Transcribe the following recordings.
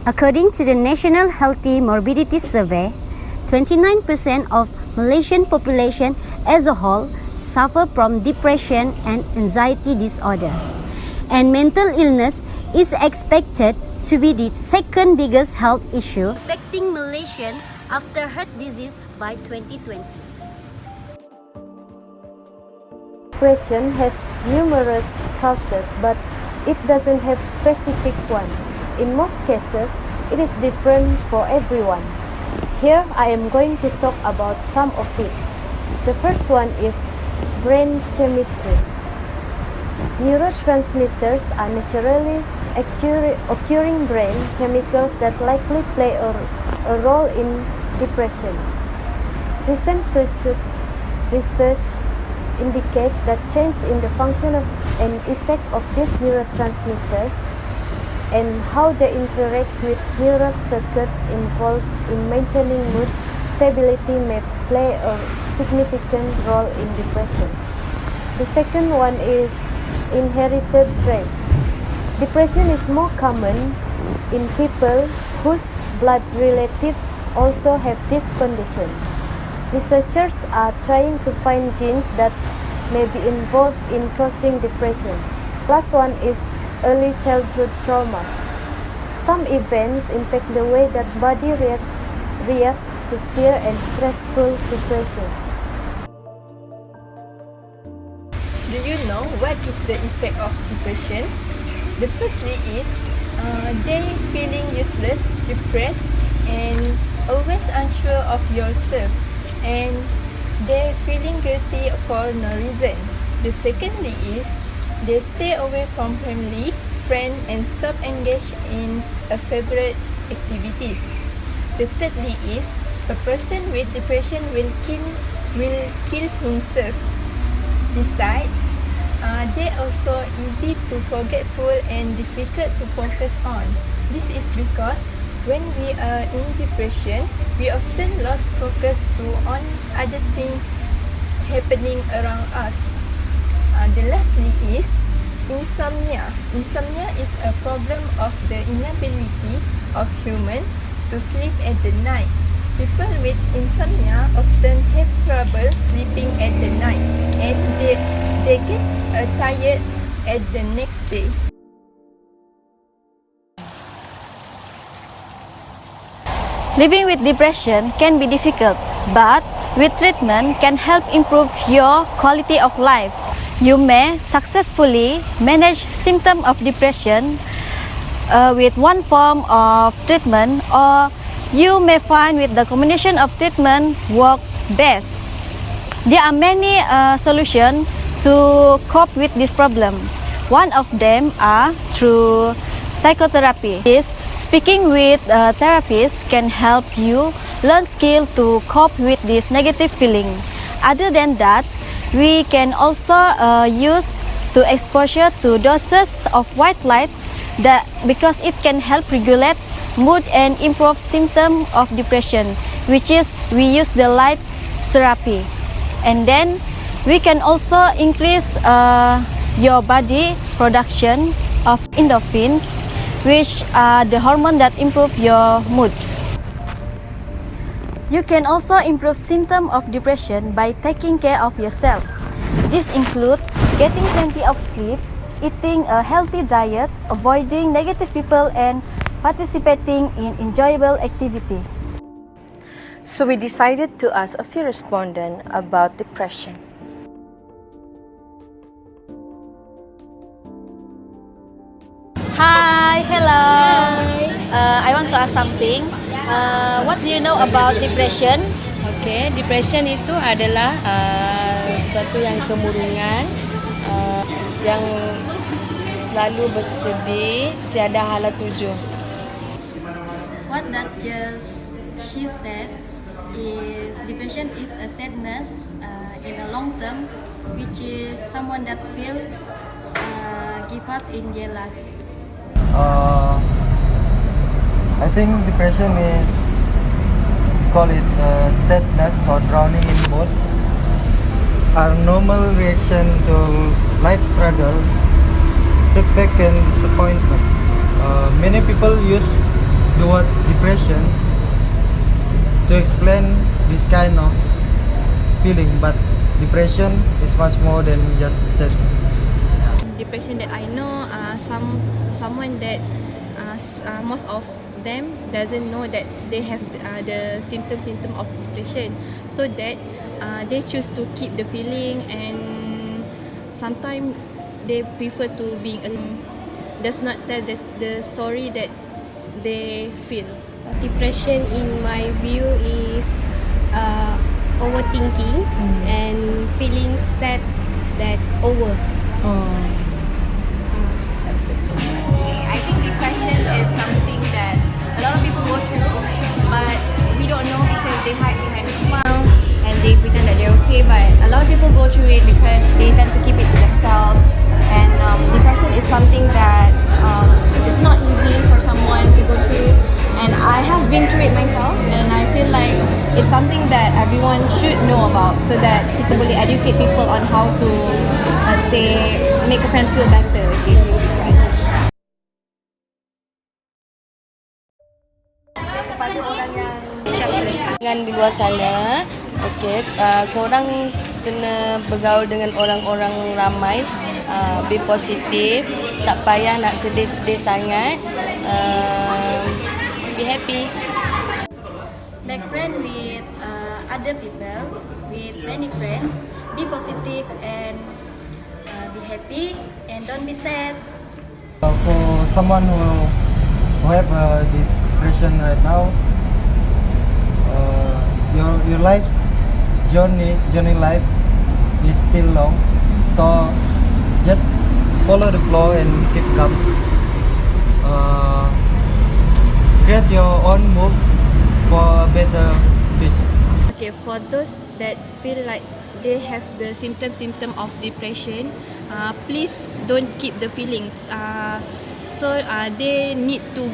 According to the National Healthy Morbidity Survey, 29% of Malaysian population as a whole suffer from depression and anxiety disorder. And mental illness is expected to be the second biggest health issue affecting Malaysians after heart disease by 2020. Depression has numerous causes, but it doesn't have specific one. In most cases, it is different for everyone. Here I am going to talk about some of it. The first one is brain chemistry. Neurotransmitters are naturally occurring brain chemicals that likely play a role in depression. Recent research indicates that change in the function of and effect of these neurotransmitters and how they interact with neural circuits involved in maintaining mood stability may play a significant role in depression. The second one is inherited traits. Depression is more common in people whose blood relatives also have this condition. Researchers are trying to find genes that may be involved in causing depression. Last one is early childhood trauma. Some events impact the way that body reacts to fear and stressful situations. Do you know what is the effect of depression? The firstly is they feeling useless, depressed, and always unsure of yourself, and they feeling guilty for no reason. The secondly is they stay away from family, friends, and stop engaged in a favorite activities. The thirdly is a person with depression will kill himself. Besides, they also easy to forgetful and difficult to focus on. This is because when we are in depression, we often lose focus on other things happening around us. The lastly is insomnia. Insomnia is a problem of the inability of human to sleep at the night. People with insomnia often have trouble sleeping at the night, and they get tired at the next day. Living with depression can be difficult, but with treatment can help improve your quality of life. You may successfully manage symptoms of depression with one form of treatment, or you may find with the combination of treatment works best. There are many solutions to cope with this problem. One of them are through psychotherapy. Speaking with therapists can help you learn skills to cope with this negative feeling. Other than that, we can also use to exposure to doses of white lights because it can help regulate mood and improve symptoms of depression, which is we use the light therapy. And then we can also increase your body production of endorphins, which are the hormone that improve your mood. You can also improve symptoms of depression by taking care of yourself. This includes getting plenty of sleep, eating a healthy diet, avoiding negative people, and participating in enjoyable activity. So we decided to ask a few respondents about depression. Hi, hello. I want to ask something. What do you know about depression? Okey, depression itu adalah sesuatu yang kemurungan, yang selalu bersedih, tiada hala tuju. What that just she said is depression is a sadness in a long term, which is someone that feel give up in their life. I think depression is, call it sadness or drowning in mood, are normal reaction to life struggle, setback and disappointment. Many people use the word depression to explain this kind of feeling, but depression is much more than just sadness. Depression that I know, someone that most of them doesn't know that they have the symptom of depression, so that they choose to keep the feeling, and sometimes they prefer to being alone. Does not tell the story that they feel. Depression, in my view, is overthinking and feeling sad that over. I think depression is something that a lot of people go through, but we don't know because they hide behind a smile and they pretend that they're okay. But a lot of people go through it because they tend to keep it to themselves. And depression is something that it's not easy for someone to go through. And I have been through it myself, and I feel like it's something that everyone should know about, so that kita boleh educate people on how to, let's say, make a friend feel better if they feel depressed. Kepada orang yang Jangan di luar sana, okey, korang kena bergaul dengan orang-orang ramai, be positif, tak payah nak sedih-sedih sangat, be happy. Make friends with other people, with many friends. Be positive and be happy and don't be sad. For someone who have depression right now, your life's journey life is still long, so just follow the flow and keep calm. Create your own move for a better future. Okay, for those that feel like they have the symptom of depression, please don't keep the feelings. So they need to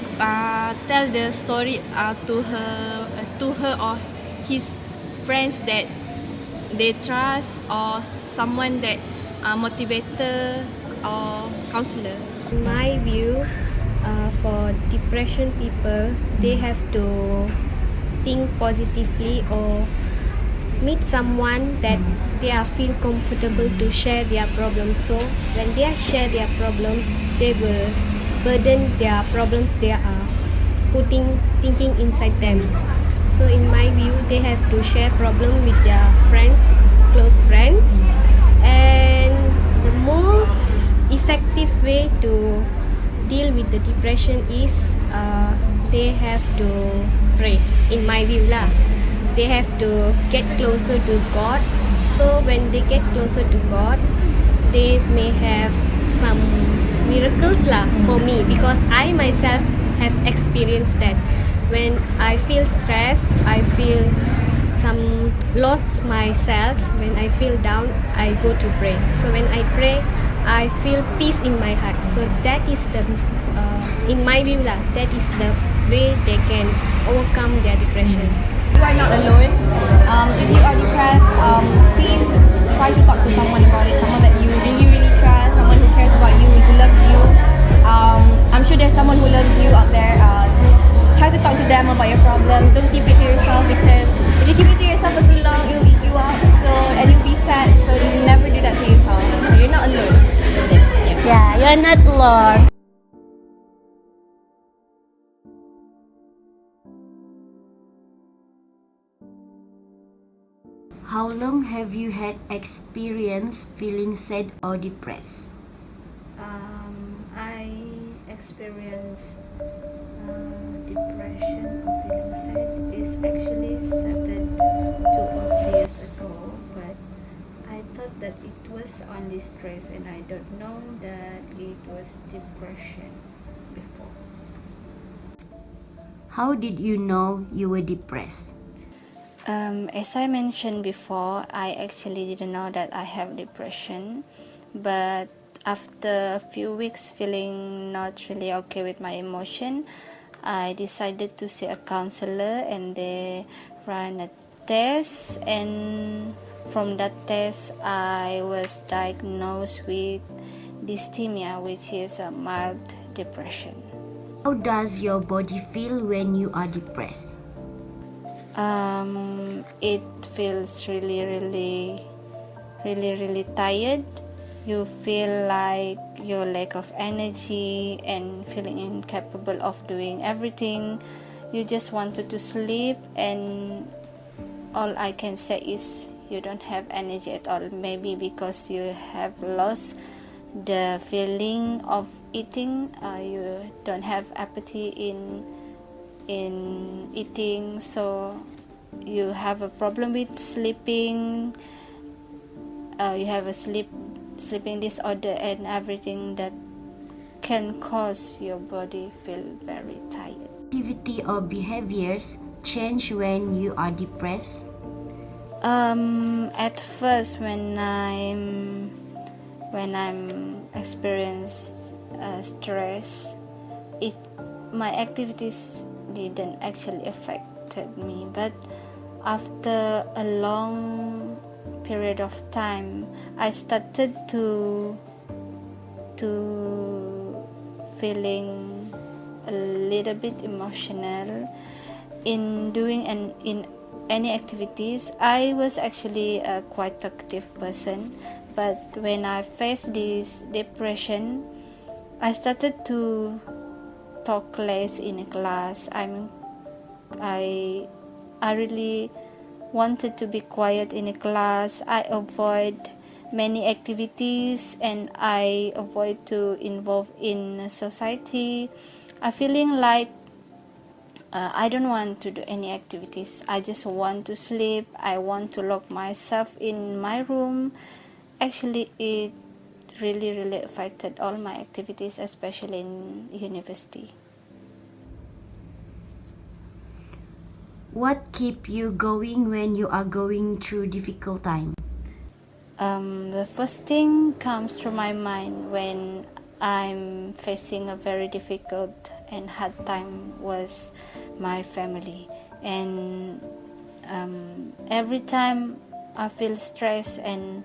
tell the story to her or his friends that they trust, or someone that motivator or counselor. In my view, for depression people, they have to think positively or meet someone that they are feel comfortable to share their problems. So when they share their problems, they will burden their problems they are thinking inside them. So in my view, they have to share problem with their friends, close friends, and the most effective way to deal with the depression is they have to pray. In my view lah, they have to get closer to God. So when they get closer to God, they may have some miracles lah for me, because I myself have experienced that. When I feel stressed, I feel some lost myself. When I feel down, I go to pray. So when I pray, I feel peace in my heart. So that is the, in my view lah, that is the way they can overcome their depression. You are not alone. If you are depressed, please try to talk to someone about it. Someone that you really trust, someone who cares about you, who loves you. I'm sure there's someone who loves you out there. Just try to talk to them about your problems. Don't keep it to yourself, because if you keep it to yourself for too long, it will eat you up. And you'll be sad. So never do that to yourself. So you're not alone. Yeah, you're not alone. How long have you had experience feeling sad or depressed? I experienced depression or feeling sad is actually started 2 years ago, but I thought that it was only stress, and I don't know that it was depression before. How did you know you were depressed? As I mentioned before, I actually didn't know that I have depression, but after a few weeks feeling not really okay with my emotion, I decided to see a counselor, and they ran a test, and from that test I was diagnosed with dysthymia, which is a mild depression. How does your body feel when you are depressed? It feels really tired. You feel like your lack of energy and feeling incapable of doing everything. You just wanted to sleep, and all I can say is you don't have energy at all. Maybe because you have lost the feeling of eating. You don't have appetite in eating, so you have a problem with sleeping. You have a sleeping disorder and everything that can cause your body feel very tired. Activity or behaviors change when you are depressed? At first, when I'm experienced stress, my activities didn't actually affected me, but after a long period of time, I started to feeling a little bit emotional in doing and in any activities. I was actually a quite talkative person, but when I faced this depression, I started to talk less in a class. I really wanted to be quiet in a class. I avoid many activities and I avoid to involve in society. I feeling like I don't want to do any activities. I just want to sleep. I want to lock myself in my room. Actually, it really affected all my activities, especially in university. What keep you going when you are going through difficult time? The first thing comes to my mind when I'm facing a very difficult and hard time was my family. And every time I feel stressed and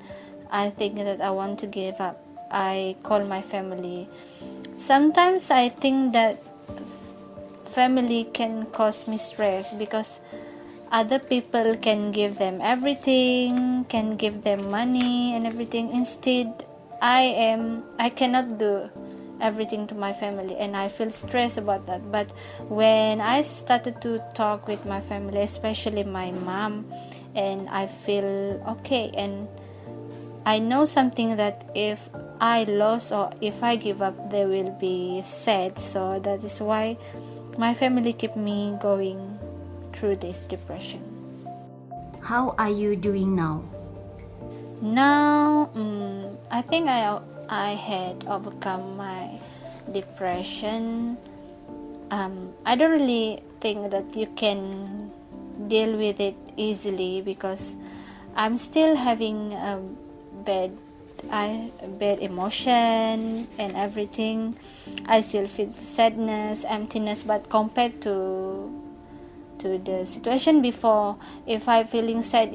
I think that I want to give up, I call my family. Sometimes I think that family can cause me stress because other people can give them everything, can give them money and everything. Instead, I cannot do everything to my family, and I feel stressed about that. But when I started to talk with my family, especially my mom, and I feel okay, and I know something that if I lost or if I give up, they will be sad. So that is why my family keep me going through this depression. How are you doing now? Now, I think I had overcome my depression. I don't really think that you can deal with it easily because I'm still having bad emotion and everything. I still feel sadness, emptiness, but compared to the situation before, if I am feeling sad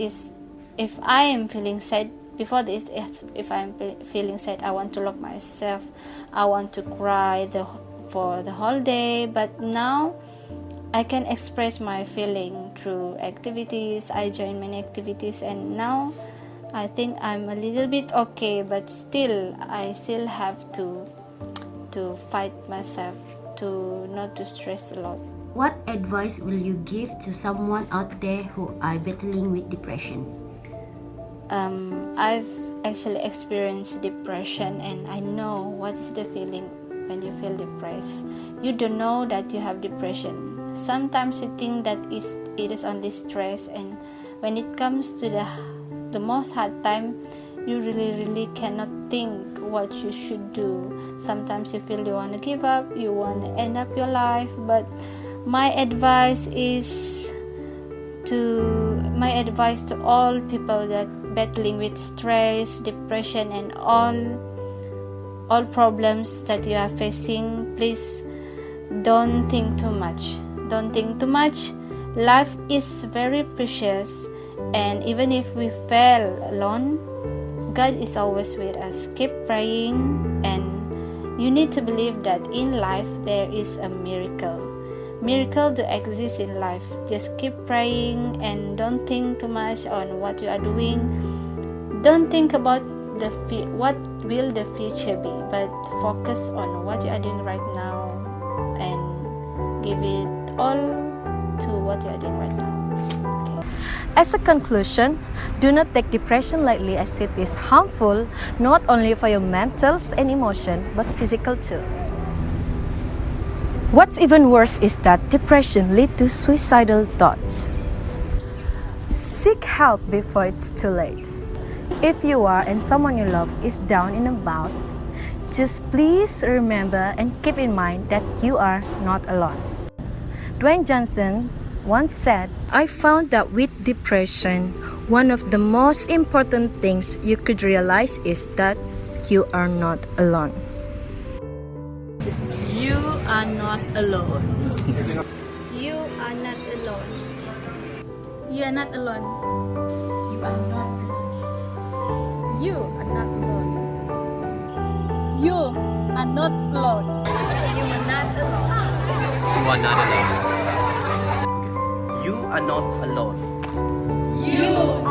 before this, if I'm feeling sad, I want to lock myself, I want to cry for the whole day. But now I can express my feeling through activities. I join many activities, and now I think I'm a little bit okay, but I still have to fight myself to not to stress a lot. What advice will you give to someone out there who are battling with depression? I've actually experienced depression, and I know what is the feeling when you feel depressed. You don't know that you have depression. Sometimes you think that it is only stress, and when it comes to the most hard time, you really cannot think what you should do. Sometimes you feel you want to give up, you want to end up your life. But my advice to all people that battling with stress, depression, and all problems that you are facing, please don't think too much. Don't think too much. Life is very precious, and even if we fail alone, God is always with us. Keep praying, and You need to believe that in life there is a miracle. Miracle do exist in life. Just keep praying and don't think too much on what you are doing. Don't think about what will the future be, but focus on what you are doing right now and give it all to what you are doing right now. Okay. As a conclusion, do not take depression lightly, as it is harmful not only for your mental and emotion but physical too. What's even worse is that depression leads to suicidal thoughts. Seek help before it's too late. If you are and someone you love is down and about, just please remember and keep in mind that you are not alone. Dwayne Johnson once said, "I found that with depression, one of the most important things you could realize is that you are not alone." You are not alone. You are not alone. You are not alone. You are not alone. You are not alone. You are not alone. You are not alone. You are not alone. You are not alone. You